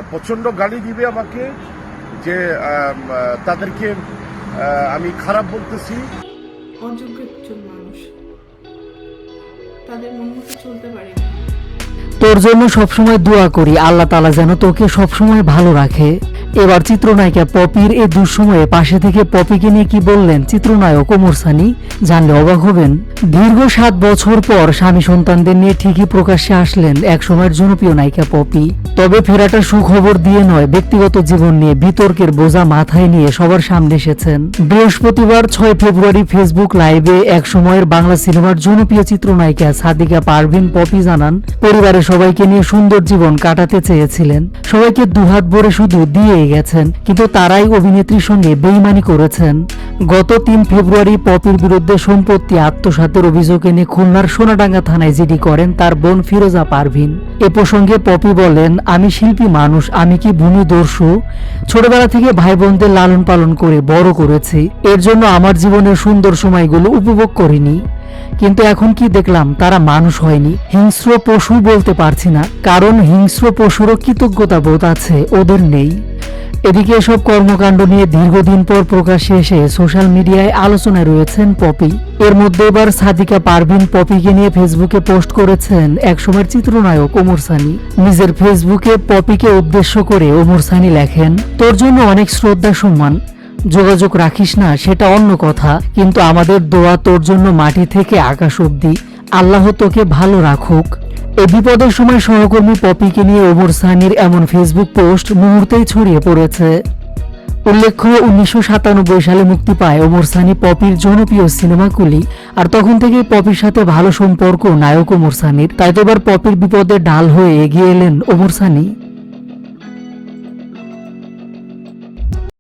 প্রচণ্ড গালি দিবে আমাকে যে তাদেরকে আমি খারাপ বলতেছি। অযোগ্য একজন মানুষ, তাদের মন মতো চলতে পারি না। তোর জন্য সবসময় দোয়া করি, আল্লাহ তাআলা যেন তোকে সবসময় ভালো রাখে। এবার চিত্রনায়িকা পপির এই দুঃসময়ে পাশে থেকে পপিকে নিয়ে কি বললেন চিত্রনায়ক ওমর সানী, জানলে অবাক হবেন। দীর্ঘ 7 বছর পর স্বামী সন্তানদের নিয়ে ঠিকই প্রকাশ্যে আসলেন একসময়ের জনপ্রিয় নায়িকা পপি। তবে ফেরাটা সুখবর দিয়ে নয়, ব্যক্তিগত জীবন নিয়ে বিতর্কের বোঝা মাথায় নিয়ে সবার সামনে এসেছেন। বৃহস্পতিবার 6 ফেব্রুয়ারি ফেসবুক লাইভে একসময়ের বাংলা সিনেমার জনপ্রিয় চিত্রনায়িকা সাদিকা পারভিন পপি জানান, পরিবারের সবাইকে নিয়ে সুন্দর জীবন কাটাতে চেয়েছিলেন। সবাইকে দুহাত ভরে শুধু দিয়ে গেছেন, কিন্তু তারাই অভিনেত্রীর সঙ্গে বেইমানি করেছেন। গত 3 ফেব্রুয়ারি পপির বিরুদ্ধে সম্পত্তি আত্মসাতের অভিযোগ এনে খুলনার সোনাডাঙ্গা থানায় জিডি করেন তার বোন ফিরোজা পারভিন। এ প্রসঙ্গে পপি বলেন, আমি শিল্পী মানুষ, আমি কি ভূমিদস্যু? ছোটবেলা থেকে ভাই বোনদের লালন পালন করে বড় করেছি, এর জন্য আমার জীবনের সুন্দর সময়গুলো উপভোগ করিনি। কিন্তু এখন কি দেখলাম, তারা মানুষ হয়নি, হিংস্র পশু বলতে পারছি না, কারণ হিংস্র পশুরও কৃতজ্ঞতা বোধ আছে, ওদের নেই। এদিকে এসব কর্মকাণ্ড নিয়ে দীর্ঘদিন পর প্রকাশ্যে এসে সোশ্যাল মিডিয়ায় আলোচনায় রয়েছেন পপি। এর মধ্যে এবার সাদিকা পারভিন পপিকে নিয়ে ফেসবুকে পোস্ট করেছেন একসময়ের চিত্রনায়ক ওমর সানী। নিজের ফেসবুকে পপিকে উদ্দেশ্য করে ওমর সানী লেখেন, তোর জন্য অনেক শ্রদ্ধা সম্মান, যোগাযোগ রাখিস না সেটা অন্য কথা, কিন্তু আমাদের দোয়া তোর জন্য মাটি থেকে আকাশ অব্দি, আল্লাহ তোকে ভালো রাখুক। এই বিপদের সময় সহকর্মী পপিকে নিয়ে ওমর সানীর এমন ফেসবুক পোস্ট মুহূর্তেই ছড়িয়ে পড়েছে। উল্লেখ্য, 1997 সালে মুক্তি পায় ওমর সানী পপির জনপ্রিয় সিনেমা কুলি, আর তখন থেকেই পপির সাথে ভালো সম্পর্ক নায়ক ওমর সানীর। তাই তো এবার পপির বিপদে ঢাল হয়ে এগিয়ে এলেন ওমর সানী।